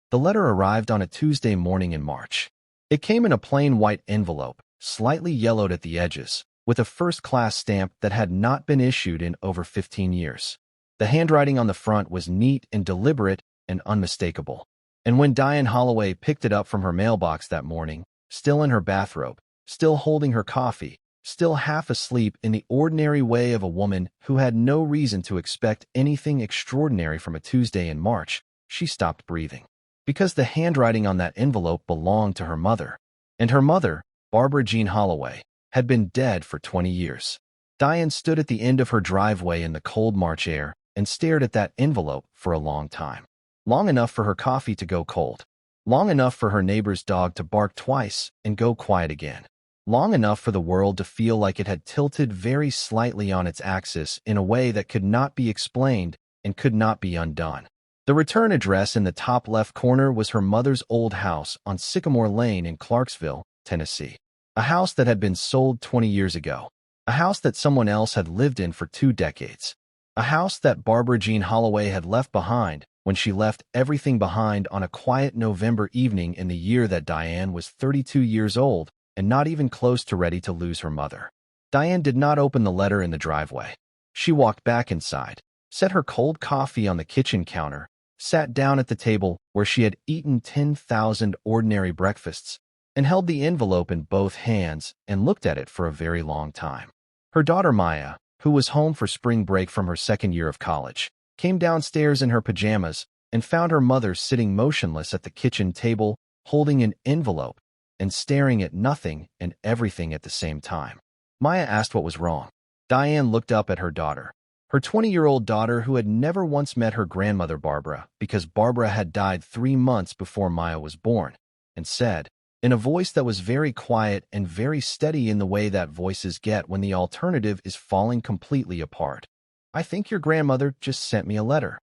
The letter arrived on a Tuesday morning in March. It came in a plain white envelope, slightly yellowed at the edges, with a first-class stamp that had not been issued in over 15 years. The handwriting on the front was neat and deliberate and unmistakable. And when Diane Holloway picked it up from her mailbox that morning, still in her bathrobe, still holding her coffee, still half asleep in the ordinary way of a woman who had no reason to expect anything extraordinary from a Tuesday in March, she stopped breathing. Because the handwriting on that envelope belonged to her mother. And her mother, Barbara Jean Holloway, had been dead for 20 years. Diane stood at the end of her driveway in the cold March air and stared at that envelope for a long time. Long enough for her coffee to go cold. Long enough for her neighbor's dog to bark twice and go quiet again. Long enough for the world to feel like it had tilted very slightly on its axis in a way that could not be explained and could not be undone. The return address in the top left corner was her mother's old house on Sycamore Lane in Clarksville, Tennessee. A house that had been sold 20 years ago. A house that someone else had lived in for 2 decades. A house that Barbara Jean Holloway had left behind when she left everything behind on a quiet November evening in the year that Diane was 32 years old and not even close to ready to lose her mother. Diane did not open the letter in the driveway. She walked back inside, set her cold coffee on the kitchen counter, sat down at the table where she had eaten 10,000 ordinary breakfasts, and held the envelope in both hands and looked at it for a very long time. Her daughter Maya, who was home for spring break from her second year of college, came downstairs in her pajamas and found her mother sitting motionless at the kitchen table, holding an envelope and staring at nothing and everything at the same time. Maya asked what was wrong. Diane looked up at her daughter. Her 20-year-old daughter who had never once met her grandmother Barbara because Barbara had died 3 months before Maya was born, and said, in a voice that was very quiet and very steady in the way that voices get when the alternative is falling completely apart, "I think your grandmother just sent me a letter."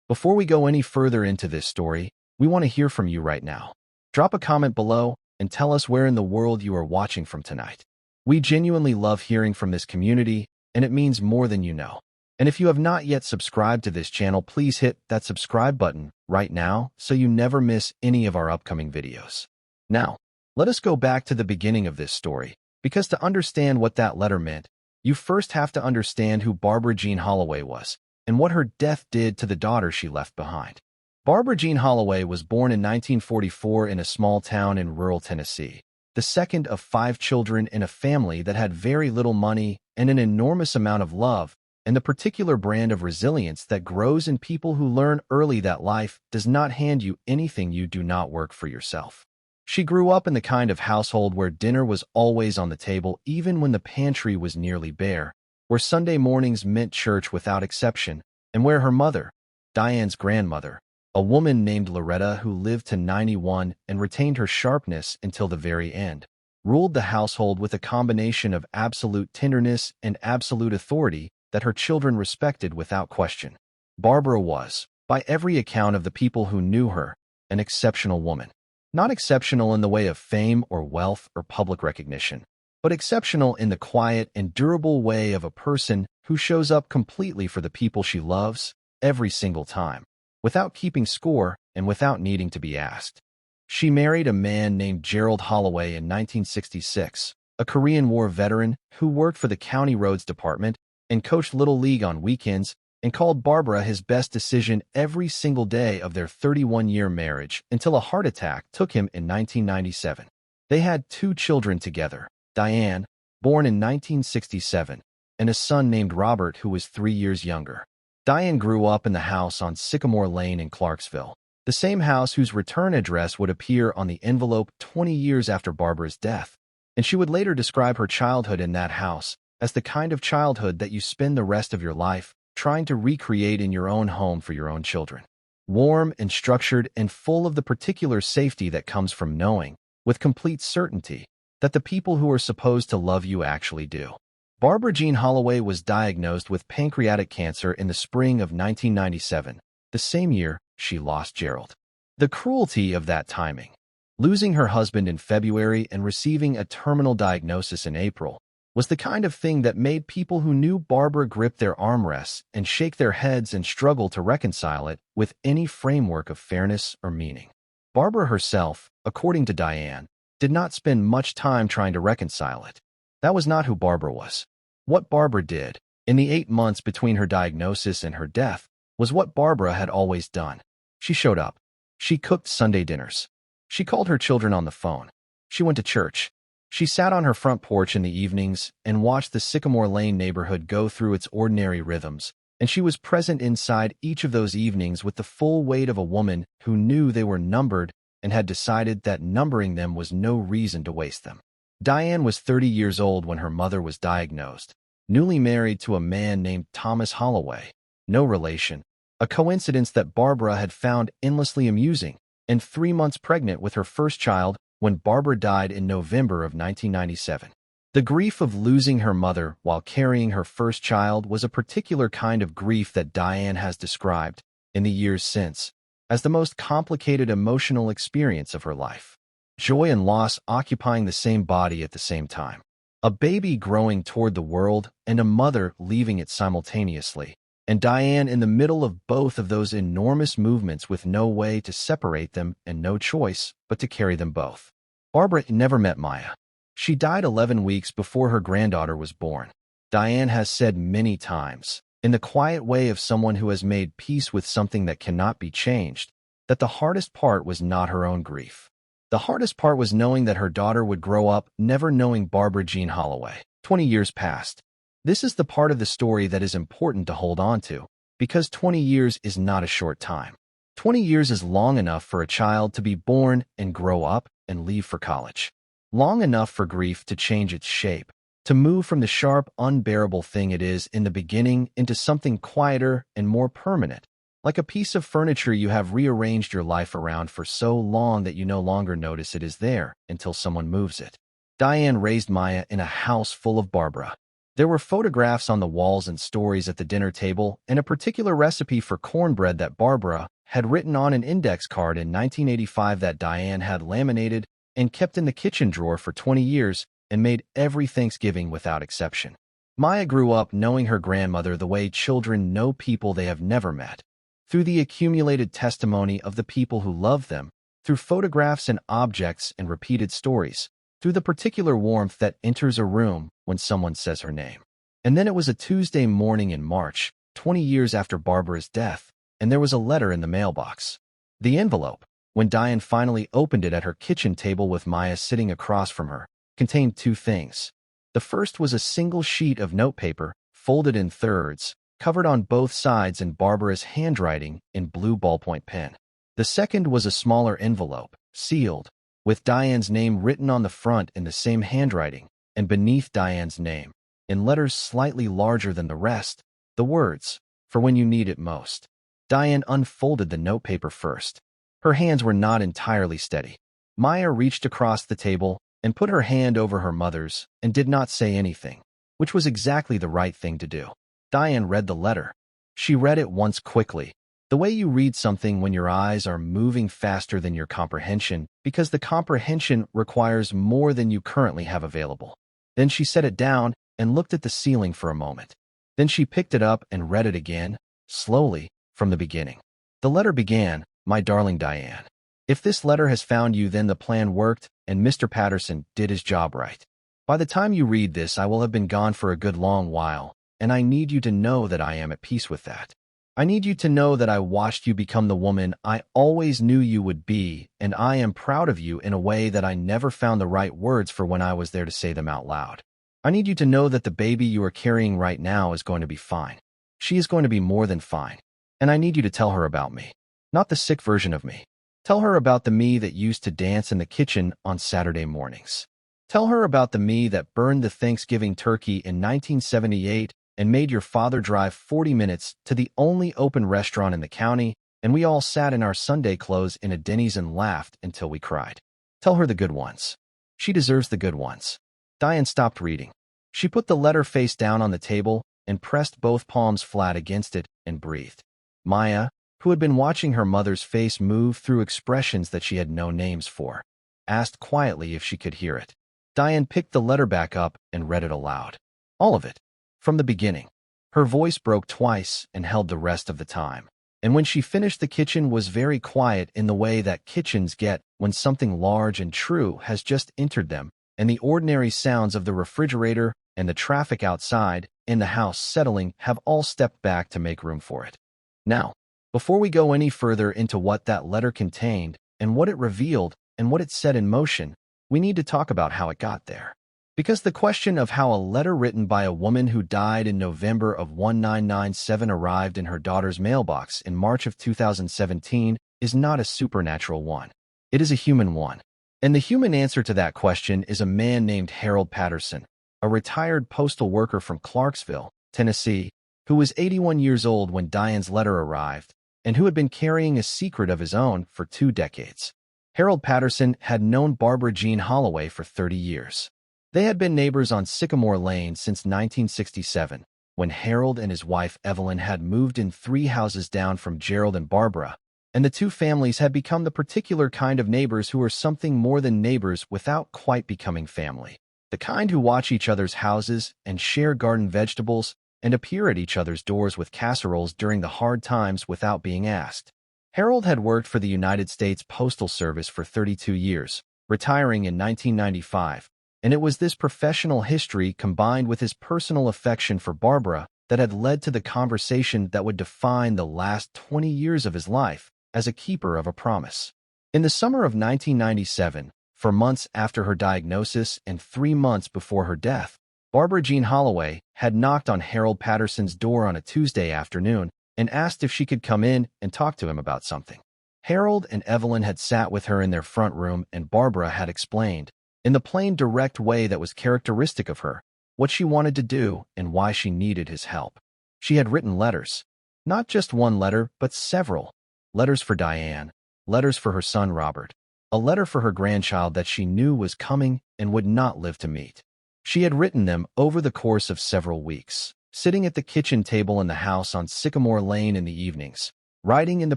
Before we go any further into this story, we want to hear from you right now. Drop a comment below and tell us where in the world you are watching from tonight. We genuinely love hearing from this community, and it means more than you know. And if you have not yet subscribed to this channel, please hit that subscribe button right now so you never miss any of our upcoming videos. Now, let us go back to the beginning of this story, because to understand what that letter meant, you first have to understand who Barbara Jean Holloway was and what her death did to the daughter she left behind. Barbara Jean Holloway was born in 1944 in a small town in rural Tennessee, the second of 5 children in a family that had very little money and an enormous amount of love, and the particular brand of resilience that grows in people who learn early that life does not hand you anything you do not work for yourself. She grew up in the kind of household where dinner was always on the table even when the pantry was nearly bare, where Sunday mornings meant church without exception, and where her mother, Diane's grandmother, a woman named Loretta who lived to 91 and retained her sharpness until the very end, ruled the household with a combination of absolute tenderness and absolute authority that her children respected without question. Barbara was, by every account of the people who knew her, an exceptional woman. Not exceptional in the way of fame or wealth or public recognition, but exceptional in the quiet and durable way of a person who shows up completely for the people she loves every single time, without keeping score and without needing to be asked. She married a man named Harold Holloway in 1966, a Korean War veteran who worked for the county roads department and coached Little League on weekends, and called Barbara his best decision every single day of their 31-year marriage until a heart attack took him in 1997. They had 2 children together, Diane, born in 1967, and a son named Robert who was 3 years younger. Diane grew up in the house on Sycamore Lane in Clarksville, the same house whose return address would appear on the envelope 20 years after Barbara's death, and she would later describe her childhood in that house as the kind of childhood that you spend the rest of your life trying to recreate in your own home for your own children. Warm and structured and full of the particular safety that comes from knowing, with complete certainty, that the people who are supposed to love you actually do. Barbara Jean Holloway was diagnosed with pancreatic cancer in the spring of 1997, the same year she lost Gerald. The cruelty of that timing, losing her husband in February and receiving a terminal diagnosis in April, was the kind of thing that made people who knew Barbara grip their armrests and shake their heads and struggle to reconcile it with any framework of fairness or meaning. Barbara herself, according to Diane, did not spend much time trying to reconcile it. That was not who Barbara was. What Barbara did, in the 8 months between her diagnosis and her death, was what Barbara had always done. She showed up. She cooked Sunday dinners. She called her children on the phone. She went to church. She sat on her front porch in the evenings and watched the Sycamore Lane neighborhood go through its ordinary rhythms, and she was present inside each of those evenings with the full weight of a woman who knew they were numbered and had decided that numbering them was no reason to waste them. Diane was 30 years old when her mother was diagnosed, newly married to a man named Thomas Holloway, no relation, a coincidence that Barbara had found endlessly amusing, and 3 months pregnant with her first child when Barbara died in November of 1997. The grief of losing her mother while carrying her first child was a particular kind of grief that Diane has described, in the years since, as the most complicated emotional experience of her life. Joy and loss occupying the same body at the same time. A baby growing toward the world and a mother leaving it simultaneously, and Diane in the middle of both of those enormous movements with no way to separate them and no choice but to carry them both. Barbara never met Maya. She died 11 weeks before her granddaughter was born. Diane has said many times, in the quiet way of someone who has made peace with something that cannot be changed, that the hardest part was not her own grief. The hardest part was knowing that her daughter would grow up never knowing Barbara Jean Holloway. 20 years passed. This is the part of the story that is important to hold on to, because 20 years is not a short time. 20 years is long enough for a child to be born and grow up and leave for college. Long enough for grief to change its shape, to move from the sharp, unbearable thing it is in the beginning into something quieter and more permanent, like a piece of furniture you have rearranged your life around for so long that you no longer notice it is there until someone moves it. Diane raised Maya in a house full of Barbara. There were photographs on the walls and stories at the dinner table and a particular recipe for cornbread that Barbara had written on an index card in 1985 that Diane had laminated and kept in the kitchen drawer for 20 years and made every Thanksgiving without exception. Maya grew up knowing her grandmother the way children know people they have never met, through the accumulated testimony of the people who loved them, through photographs and objects and repeated stories, through the particular warmth that enters a room when someone says her name. And then it was a Tuesday morning in March, 20 years after Barbara's death, and there was a letter in the mailbox. The envelope, when Diane finally opened it at her kitchen table with Maya sitting across from her, contained 2 things. The first was a single sheet of notepaper, folded in thirds, covered on both sides in Barbara's handwriting in blue ballpoint pen. The second was a smaller envelope, sealed, with Diane's name written on the front in the same handwriting, and beneath Diane's name, in letters slightly larger than the rest, the words, "For when you need it most." Diane unfolded the notepaper first. Her hands were not entirely steady. Maya reached across the table and put her hand over her mother's and did not say anything, which was exactly the right thing to do. Diane read the letter. She read it once quickly, the way you read something when your eyes are moving faster than your comprehension, because the comprehension requires more than you currently have available. Then she set it down and looked at the ceiling for a moment. Then she picked it up and read it again, slowly, from the beginning. The letter began, "My darling Diane, if this letter has found you, then the plan worked and Mr. Patterson did his job right. By the time you read this, I will have been gone for a good long while, and I need you to know that I am at peace with that. I need you to know that I watched you become the woman I always knew you would be, and I am proud of you in a way that I never found the right words for when I was there to say them out loud. I need you to know that the baby you are carrying right now is going to be fine. She is going to be more than fine. And I need you to tell her about me. Not the sick version of me. Tell her about the me that used to dance in the kitchen on Saturday mornings. Tell her about the me that burned the Thanksgiving turkey in 1978 and made your father drive 40 minutes to the only open restaurant in the county, and we all sat in our Sunday clothes in a Denny's and laughed until we cried. Tell her the good ones. She deserves the good ones." Diane stopped reading. She put the letter face down on the table and pressed both palms flat against it and breathed. Maya, who had been watching her mother's face move through expressions that she had no names for, asked quietly if she could hear it. Diane picked the letter back up and read it aloud. All of it, from the beginning. Her voice broke twice and held the rest of the time. And when she finished, the kitchen was very quiet in the way that kitchens get when something large and true has just entered them, and the ordinary sounds of the refrigerator and the traffic outside and the house settling have all stepped back to make room for it. Now, before we go any further into what that letter contained and what it revealed and what it set in motion, we need to talk about how it got there. Because the question of how a letter written by a woman who died in November of 1997 arrived in her daughter's mailbox in March of 2017 is not a supernatural one. It is a human one. And the human answer to that question is a man named Harold Patterson, a retired postal worker from Clarksville, Tennessee, who was 81 years old when Diane's letter arrived, and who had been carrying a secret of his own for 2 decades. Harold Patterson had known Barbara Jean Holloway for 30 years. They had been neighbors on Sycamore Lane since 1967, when Harold and his wife Evelyn had moved in 3 houses down from Gerald and Barbara, and the two families had become the particular kind of neighbors who are something more than neighbors without quite becoming family. The kind who watch each other's houses and share garden vegetables and appear at each other's doors with casseroles during the hard times without being asked. Harold had worked for the United States Postal Service for 32 years, retiring in 1995. And it was this professional history combined with his personal affection for Barbara that had led to the conversation that would define the last 20 years of his life as a keeper of a promise. In the summer of 1997, for months after her diagnosis and 3 months before her death, Barbara Jean Holloway had knocked on Harold Patterson's door on a Tuesday afternoon and asked if she could come in and talk to him about something. Harold and Evelyn had sat with her in their front room, and Barbara had explained, in the plain, direct way that was characteristic of her, what she wanted to do and why she needed his help. She had written letters. Not just one letter, but several. Letters for Diane, letters for her son Robert, a letter for her grandchild that she knew was coming and would not live to meet. She had written them over the course of several weeks, sitting at the kitchen table in the house on Sycamore Lane in the evenings, writing in the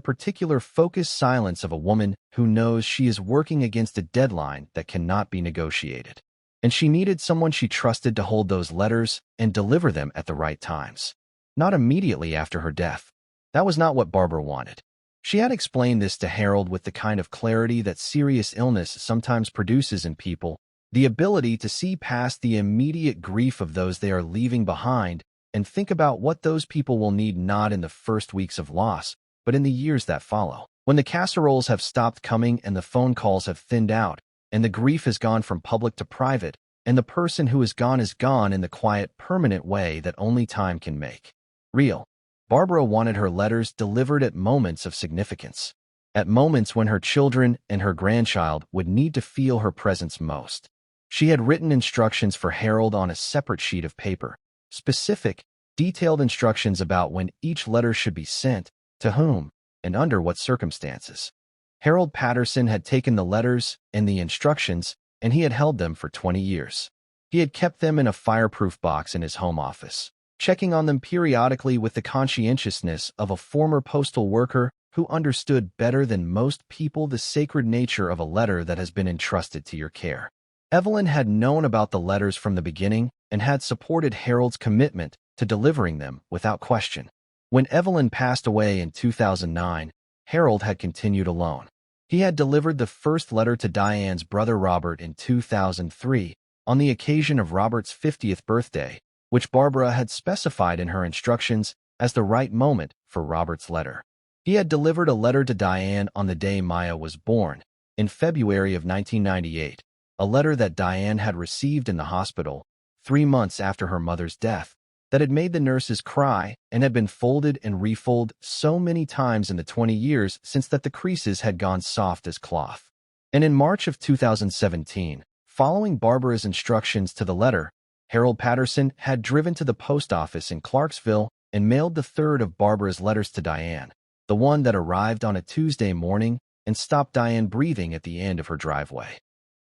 particular focused silence of a woman who knows she is working against a deadline that cannot be negotiated. And she needed someone she trusted to hold those letters and deliver them at the right times. Not immediately after her death. That was not what Barbara wanted. She had explained this to Harold with the kind of clarity that serious illness sometimes produces in people, the ability to see past the immediate grief of those they are leaving behind and think about what those people will need not in the first weeks of loss, but in the years that follow, when the casseroles have stopped coming and the phone calls have thinned out, and the grief has gone from public to private, and the person who is gone in the quiet, permanent way that only time can make real. Barbara wanted her letters delivered at moments of significance, at moments when her children and her grandchild would need to feel her presence most. She had written instructions for Harold on a separate sheet of paper, specific, detailed instructions about when each letter should be sent, to whom, and under what circumstances. Harold Patterson had taken the letters and the instructions, and he had held them for 20 years. He had kept them in a fireproof box in his home office, checking on them periodically with the conscientiousness of a former postal worker who understood better than most people the sacred nature of a letter that has been entrusted to your care. Evelyn had known about the letters from the beginning and had supported Harold's commitment to delivering them without question. When Evelyn passed away in 2009, Harold had continued alone. He had delivered the first letter to Diane's brother Robert in 2003, on the occasion of Robert's 50th birthday, which Barbara had specified in her instructions as the right moment for Robert's letter. He had delivered a letter to Diane on the day Maya was born, in February of 1998, a letter that Diane had received in the hospital 3 months after her mother's death, that had made the nurses cry and had been folded and refolded so many times in the 20 years since that the creases had gone soft as cloth. And in March of 2017, following Barbara's instructions to the letter, Harold Patterson had driven to the post office in Clarksville and mailed the third of Barbara's letters to Diane, the one that arrived on a Tuesday morning and stopped Diane breathing at the end of her driveway.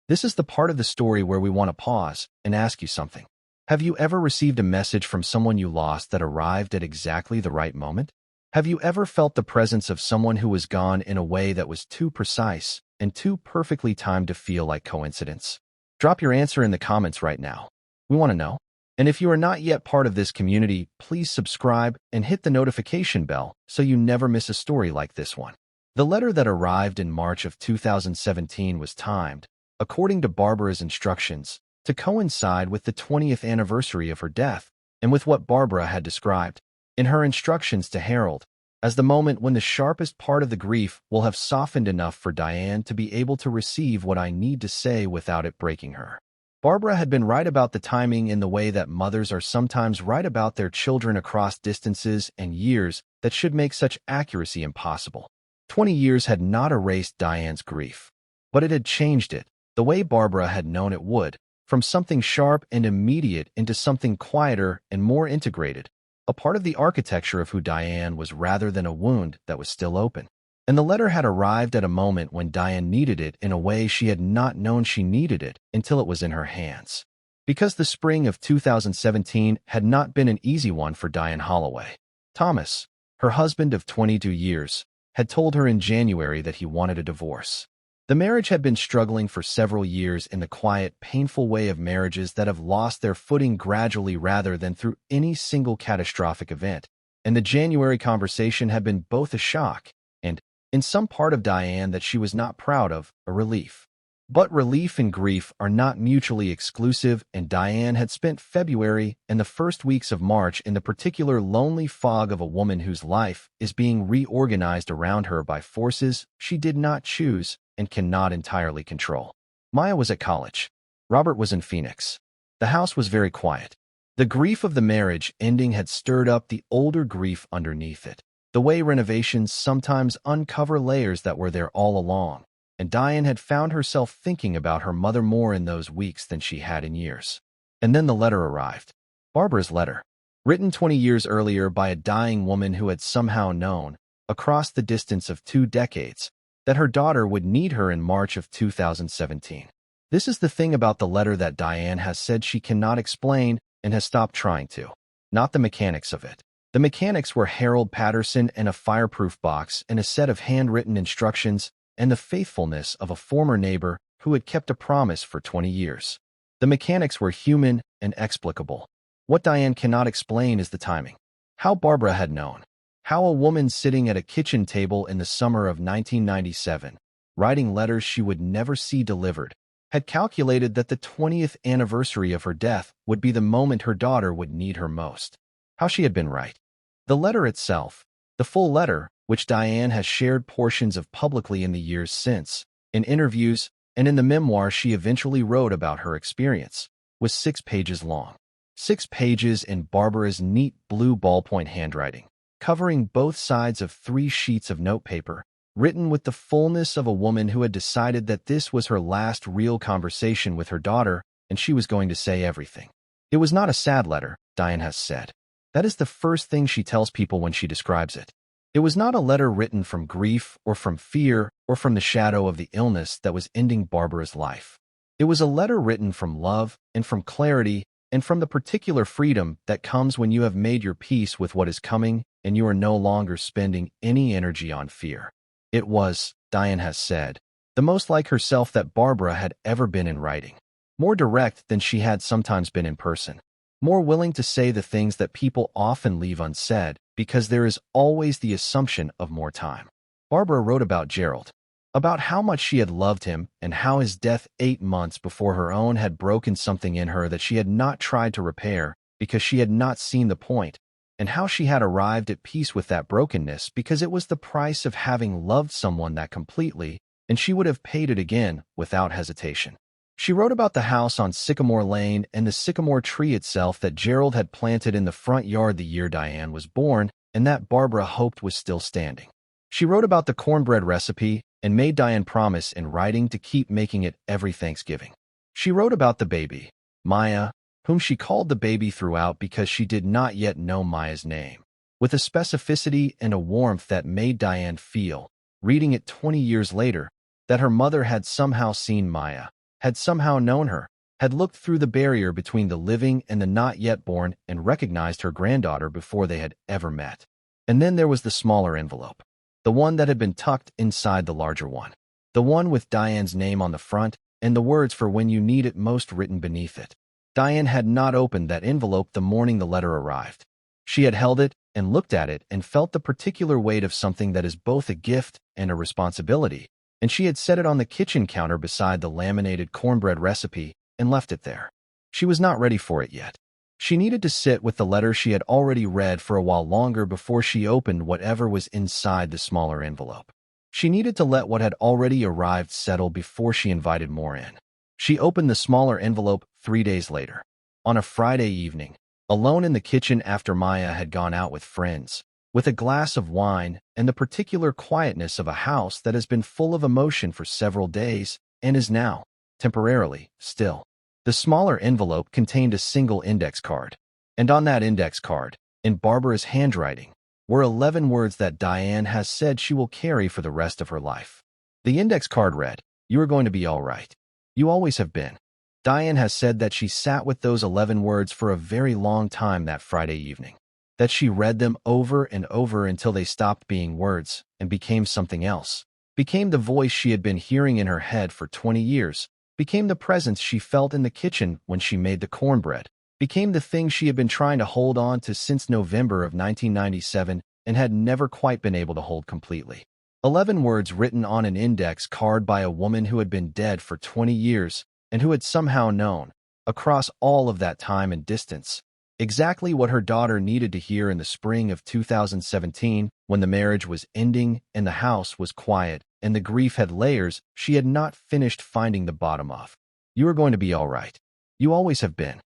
This is the part of the story where we want to pause and ask you something. Have you ever received a message from someone you lost that arrived at exactly the right moment? Have you ever felt the presence of someone who was gone in a way that was too precise and too perfectly timed to feel like coincidence? Drop your answer in the comments right now. We want to know. And if you are not yet part of this community, please subscribe and hit the notification bell so you never miss a story like this one. The letter that arrived in March of 2017 was timed, according to Barbara's instructions, to coincide with the 20th anniversary of her death and with what Barbara had described in her instructions to Harold as the moment when the sharpest part of the grief will have softened enough for Diane to be able to receive what I need to say without it breaking her. Barbara had been right about the timing in the way that mothers are sometimes right about their children across distances and years that should make such accuracy impossible. 20 years had not erased Diane's grief, but it had changed it, the way Barbara had known it would, from something sharp and immediate into something quieter and more integrated, a part of the architecture of who Diane was rather than a wound that was still open. And the letter had arrived at a moment when Diane needed it in a way she had not known she needed it until it was in her hands. Because the spring of 2017 had not been an easy one for Diane Holloway. Thomas, her husband of 22 years, had told her in January that he wanted a divorce. The marriage had been struggling for several years in the quiet, painful way of marriages that have lost their footing gradually rather than through any single catastrophic event, and the January conversation had been both a shock and, in some part of Diane that she was not proud of, a relief. But relief and grief are not mutually exclusive, and Diane had spent February and the first weeks of March in the particular lonely fog of a woman whose life is being reorganized around her by forces she did not choose and cannot entirely control. Maya was at college. Robert was in Phoenix. The house was very quiet. The grief of the marriage ending had stirred up the older grief underneath it, the way renovations sometimes uncover layers that were there all along. And Diane had found herself thinking about her mother more in those weeks than she had in years. And then the letter arrived. Barbara's letter, written 20 years earlier by a dying woman who had somehow known, across the distance of 2 decades, that her daughter would need her in March of 2017. This is the thing about the letter that Diane has said she cannot explain and has stopped trying to. Not the mechanics of it. The mechanics were Harold Patterson and a fireproof box and a set of handwritten instructions and the faithfulness of a former neighbor who had kept a promise for 20 years. The mechanics were human and explicable. What Diane cannot explain is the timing. How Barbara had known. How a woman sitting at a kitchen table in the summer of 1997, writing letters she would never see delivered, had calculated that the 20th anniversary of her death would be the moment her daughter would need her most. How she had been right. The letter itself, the full letter, which Diane has shared portions of publicly in the years since, in interviews and in the memoir she eventually wrote about her experience, was 6 pages long. 6 pages in Barbara's neat blue ballpoint handwriting, covering both sides of 3 sheets of notepaper, written with the fullness of a woman who had decided that this was her last real conversation with her daughter and she was going to say everything. It was not a sad letter, Diane has said. That is the first thing she tells people when she describes it. It was not a letter written from grief or from fear or from the shadow of the illness that was ending Barbara's life. It was a letter written from love and from clarity and from the particular freedom that comes when you have made your peace with what is coming and you are no longer spending any energy on fear. It was, Diane has said, the most like herself that Barbara had ever been in writing. More direct than she had sometimes been in person. More willing to say the things that people often leave unsaid because there is always the assumption of more time. Barbara wrote about Gerald, about how much she had loved him and how his death 8 months before her own had broken something in her that she had not tried to repair because she had not seen the point, and how she had arrived at peace with that brokenness because it was the price of having loved someone that completely, and she would have paid it again without hesitation. She wrote about the house on Sycamore Lane and the sycamore tree itself that Gerald had planted in the front yard the year Diane was born and that Barbara hoped was still standing. She wrote about the cornbread recipe and made Diane promise in writing to keep making it every Thanksgiving. She wrote about the baby, Maya, whom she called the baby throughout because she did not yet know Maya's name, with a specificity and a warmth that made Diane feel, reading it 20 years later, that her mother had somehow seen Maya, had somehow known her, had looked through the barrier between the living and the not yet born and recognized her granddaughter before they had ever met. And then there was the smaller envelope, the one that had been tucked inside the larger one, the one with Diane's name on the front and the words for when you need it most written beneath it. Diane had not opened that envelope the morning the letter arrived. She had held it and looked at it and felt the particular weight of something that is both a gift and a responsibility, and she had set it on the kitchen counter beside the laminated cornbread recipe and left it there. She was not ready for it yet. She needed to sit with the letter she had already read for a while longer before she opened whatever was inside the smaller envelope. She needed to let what had already arrived settle before she invited more in. She opened the smaller envelope 3 days later, on a Friday evening, alone in the kitchen after Maya had gone out with friends, with a glass of wine and the particular quietness of a house that has been full of emotion for several days and is now, temporarily, still. The smaller envelope contained a single index card, and on that index card, in Barbara's handwriting, were 11 words that Diane has said she will carry for the rest of her life. The index card read, "You are going to be all right. You always have been." Diane has said that she sat with those 11 words for a very long time that Friday evening, that she read them over and over until they stopped being words and became something else, became the voice she had been hearing in her head for 20 years, became the presence she felt in the kitchen when she made the cornbread, became the thing she had been trying to hold on to since November of 1997 and had never quite been able to hold completely. 11 words written on an index card by a woman who had been dead for 20 years and who had somehow known, across all of that time and distance, exactly what her daughter needed to hear in the spring of 2017 when the marriage was ending and the house was quiet and the grief had layers she had not finished finding the bottom of. "You are going to be all right. You always have been."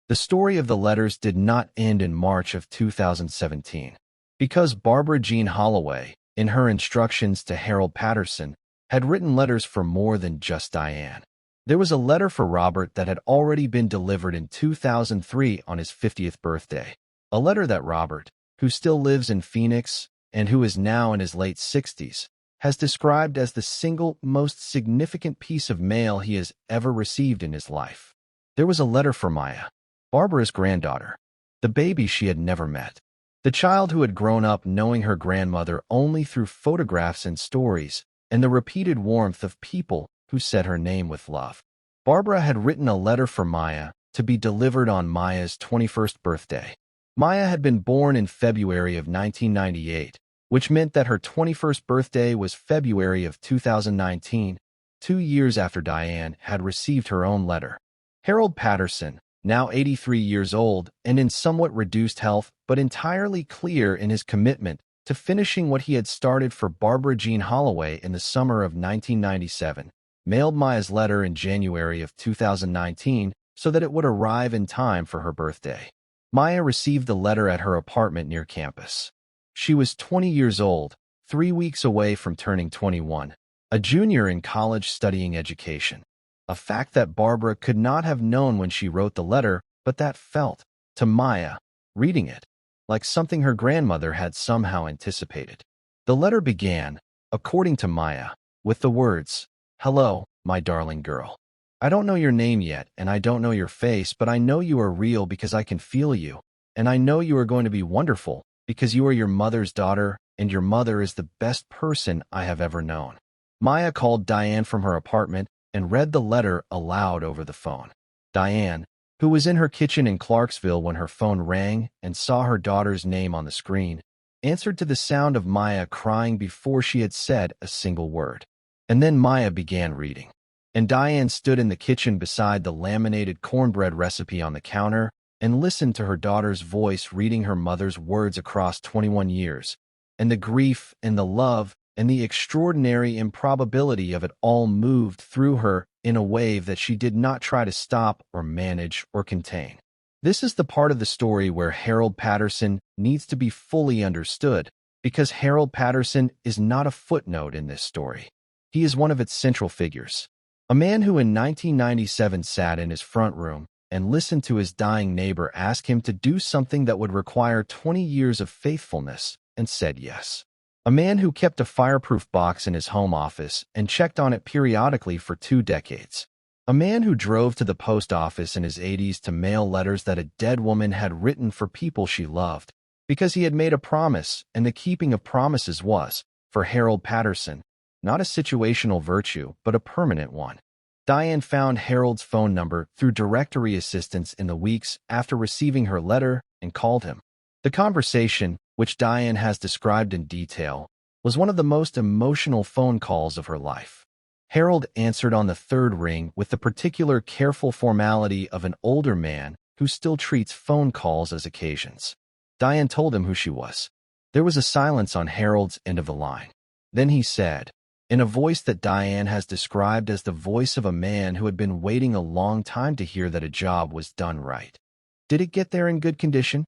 The story of the letters did not end in March of 2017, because Barbara Jean Holloway, in her instructions to Harold Patterson, had written letters for more than just Diane. There was a letter for Robert that had already been delivered in 2003 on his 50th birthday. A letter that Robert, who still lives in Phoenix and who is now in his late 60s, has described as the single most significant piece of mail he has ever received in his life. There was a letter for Maya, Barbara's granddaughter, the baby she had never met, the child who had grown up knowing her grandmother only through photographs and stories, and the repeated warmth of people who said her name with love. Barbara had written a letter for Maya to be delivered on Maya's 21st birthday. Maya had been born in February of 1998, which meant that her 21st birthday was February of 2019, 2 years after Diane had received her own letter. Harold Patterson, now 83 years old and in somewhat reduced health but entirely clear in his commitment to finishing what he had started for Barbara Jean Holloway in the summer of 1997, mailed Maya's letter in January of 2019 so that it would arrive in time for her birthday. Maya received the letter at her apartment near campus. She was 20 years old, 3 weeks away from turning 21, a junior in college studying education. A fact that Barbara could not have known when she wrote the letter, but that felt, to Maya, reading it, like something her grandmother had somehow anticipated. The letter began, according to Maya, with the words, "Hello, my darling girl. I don't know your name yet, and I don't know your face, but I know you are real because I can feel you, and I know you are going to be wonderful because you are your mother's daughter, and your mother is the best person I have ever known." Maya called Diane from her apartment and read the letter aloud over the phone. Diane, who was in her kitchen in Clarksville when her phone rang and saw her daughter's name on the screen, answered to the sound of Maya crying before she had said a single word. And then Maya began reading. And Diane stood in the kitchen beside the laminated cornbread recipe on the counter and listened to her daughter's voice reading her mother's words across 21 years, and the grief and the love and the extraordinary improbability of it all moved through her in a wave that she did not try to stop or manage or contain. This is the part of the story where Harold Patterson needs to be fully understood, because Harold Patterson is not a footnote in this story. He is one of its central figures. A man who in 1997 sat in his front room and listened to his dying neighbor ask him to do something that would require 20 years of faithfulness and said yes. A man who kept a fireproof box in his home office and checked on it periodically for 2 decades. A man who drove to the post office in his 80s to mail letters that a dead woman had written for people she loved, because he had made a promise, and the keeping of promises was, for Harold Patterson, not a situational virtue, but a permanent one. Diane found Harold's phone number through directory assistance in the weeks after receiving her letter and called him. The conversation, which Diane has described in detail, was one of the most emotional phone calls of her life. Harold answered on the third ring with the particular careful formality of an older man who still treats phone calls as occasions. Diane told him who she was. There was a silence on Harold's end of the line. Then he said, in a voice that Diane has described as the voice of a man who had been waiting a long time to hear that a job was done right, "Did it get there in good condition?"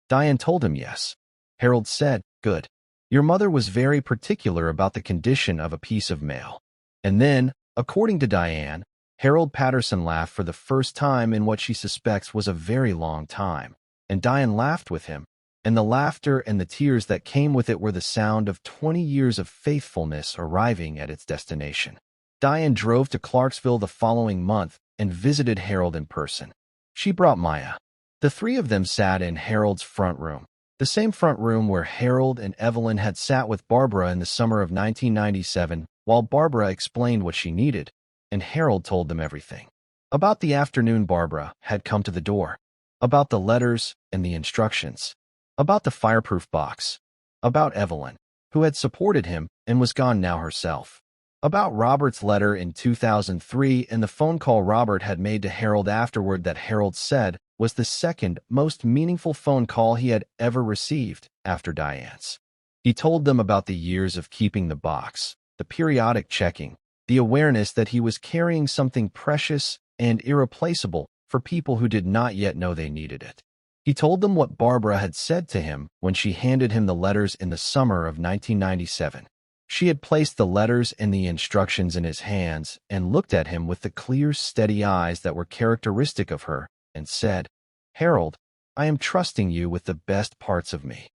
Diane told him yes. Harold said, "Good. Your mother was very particular about the condition of a piece of mail." And then, according to Diane, Harold Patterson laughed for the first time in what she suspects was a very long time, and Diane laughed with him, and the laughter and the tears that came with it were the sound of 20 years of faithfulness arriving at its destination. Diane drove to Clarksville the following month and visited Harold in person. She brought Maya. The three of them sat in Harold's front room, the same front room where Harold and Evelyn had sat with Barbara in the summer of 1997, while Barbara explained what she needed, and Harold told them everything. About the afternoon Barbara had come to the door, about the letters and the instructions, about the fireproof box, about Evelyn, who had supported him and was gone now herself, about Robert's letter in 2003 and the phone call Robert had made to Harold afterward that Harold said was the second most meaningful phone call he had ever received after Diane's. He told them about the years of keeping the box, the periodic checking, the awareness that he was carrying something precious and irreplaceable for people who did not yet know they needed it. He told them what Barbara had said to him when she handed him the letters in the summer of 1997. She had placed the letters and the instructions in his hands and looked at him with the clear, steady eyes that were characteristic of her and said, "Harold, I am trusting you with the best parts of me."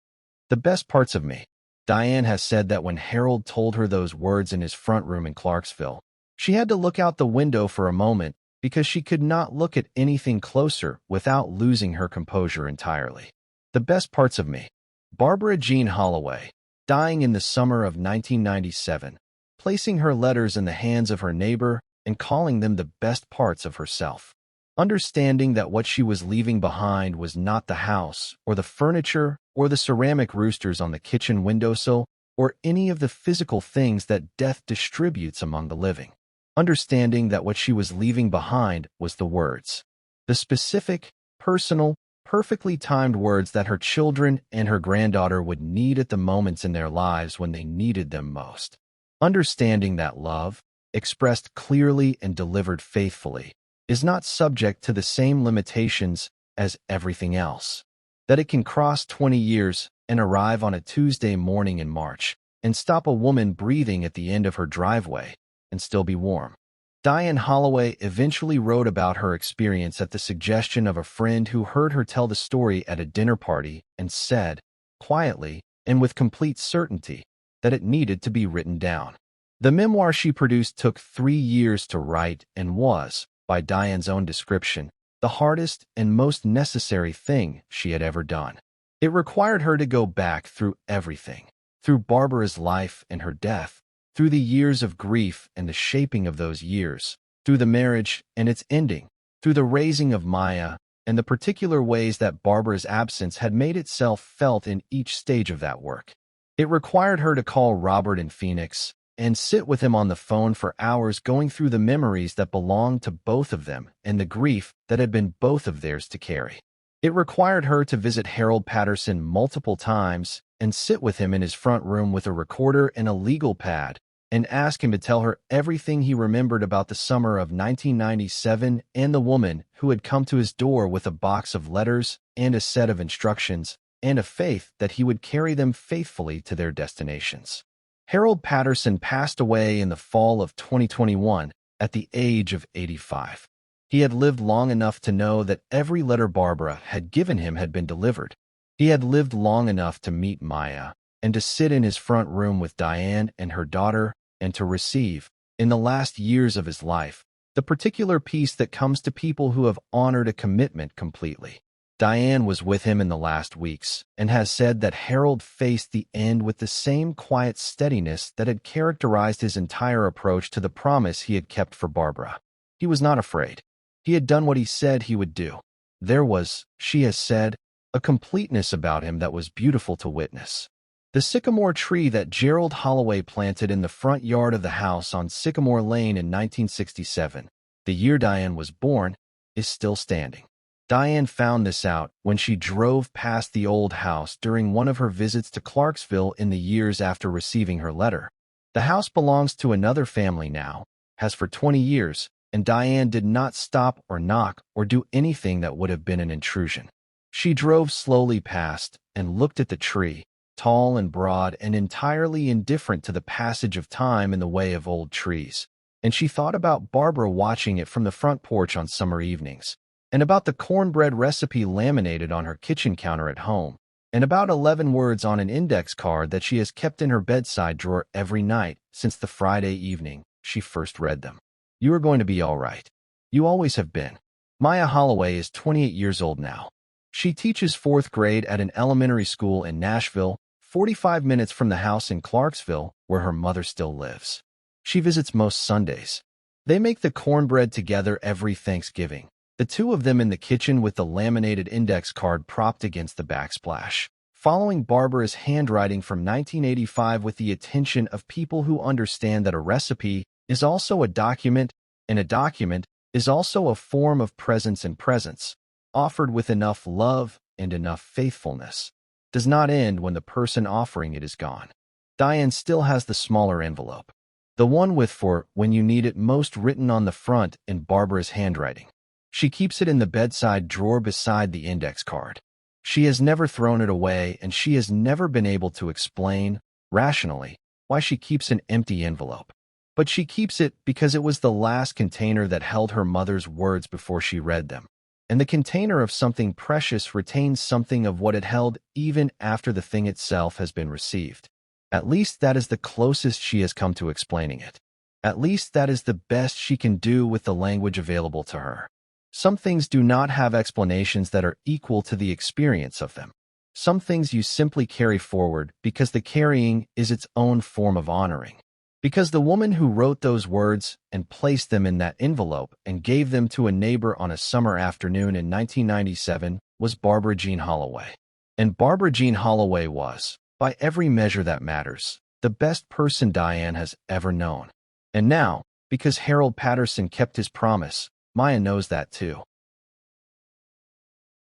The best parts of me. Diane has said that when Harold told her those words in his front room in Clarksville, she had to look out the window for a moment because she could not look at anything closer without losing her composure entirely. The best parts of me. Barbara Jean Holloway, dying in the summer of 1997, placing her letters in the hands of her neighbor and calling them the best parts of herself. Understanding that what she was leaving behind was not the house or the furniture or the ceramic roosters on the kitchen windowsill or any of the physical things that death distributes among the living. Understanding that what she was leaving behind was the words, the specific, personal, perfectly timed words that her children and her granddaughter would need at the moments in their lives when they needed them most. Understanding that love, expressed clearly and delivered faithfully, is not subject to the same limitations as everything else. That it can cross 20 years and arrive on a Tuesday morning in March and stop a woman breathing at the end of her driveway and still be warm. Diane Holloway eventually wrote about her experience at the suggestion of a friend who heard her tell the story at a dinner party and said, quietly and with complete certainty, that it needed to be written down. The memoir she produced took 3 years to write and was, by Diane's own description, the hardest and most necessary thing she had ever done. It required her to go back through everything, through Barbara's life and her death, through the years of grief and the shaping of those years, through the marriage and its ending, through the raising of Maya and the particular ways that Barbara's absence had made itself felt in each stage of that work. It required her to call Robert in Phoenix and sit with him on the phone for hours going through the memories that belonged to both of them and the grief that had been both of theirs to carry. It required her to visit Harold Patterson multiple times and sit with him in his front room with a recorder and a legal pad and ask him to tell her everything he remembered about the summer of 1997 and the woman who had come to his door with a box of letters and a set of instructions and a faith that he would carry them faithfully to their destinations. Harold Patterson passed away in the fall of 2021 at the age of 85. He had lived long enough to know that every letter Barbara had given him had been delivered. He had lived long enough to meet Maya and to sit in his front room with Diane and her daughter and to receive, in the last years of his life, the particular peace that comes to people who have honored a commitment completely. Diane was with him in the last weeks and has said that Harold faced the end with the same quiet steadiness that had characterized his entire approach to the promise he had kept for Barbara. He was not afraid. He had done what he said he would do. There was, she has said, a completeness about him that was beautiful to witness. The sycamore tree that Harold Holloway planted in the front yard of the house on Sycamore Lane in 1967, the year Diane was born, is still standing. Diane found this out when she drove past the old house during one of her visits to Clarksville in the years after receiving her letter. The house belongs to another family now, has for 20 years, and Diane did not stop or knock or do anything that would have been an intrusion. She drove slowly past and looked at the tree, tall and broad and entirely indifferent to the passage of time in the way of old trees. And she thought about Barbara watching it from the front porch on summer evenings, and about the cornbread recipe laminated on her kitchen counter at home, and about 11 words on an index card that she has kept in her bedside drawer every night since the Friday evening she first read them. You are going to be all right. You always have been. Maya Holloway is 28 years old now. She teaches 4th grade at an elementary school in Nashville, 45 minutes from the house in Clarksville, where her mother still lives. She visits most Sundays. They make the cornbread together every Thanksgiving, the two of them in the kitchen with the laminated index card propped against the backsplash, following Barbara's handwriting from 1985 with the attention of people who understand that a recipe is also a document, and a document is also a form of presence, and presence, offered with enough love and enough faithfulness, does not end when the person offering it is gone. Diane still has the smaller envelope, the one with "for when you need it most" written on the front in Barbara's handwriting. She keeps it in the bedside drawer beside the index card. She has never thrown it away, and she has never been able to explain, rationally, why she keeps an empty envelope. But she keeps it because it was the last container that held her mother's words before she read them. And the container of something precious retains something of what it held even after the thing itself has been received. At least that is the closest she has come to explaining it. At least that is the best she can do with the language available to her. Some things do not have explanations that are equal to the experience of them. Some things you simply carry forward because the carrying is its own form of honoring. Because the woman who wrote those words and placed them in that envelope and gave them to a neighbor on a summer afternoon in 1997 was Barbara Jean Holloway. And Barbara Jean Holloway was, by every measure that matters, the best person Diane has ever known. And now, because Harold Patterson kept his promise, Maya knows that too.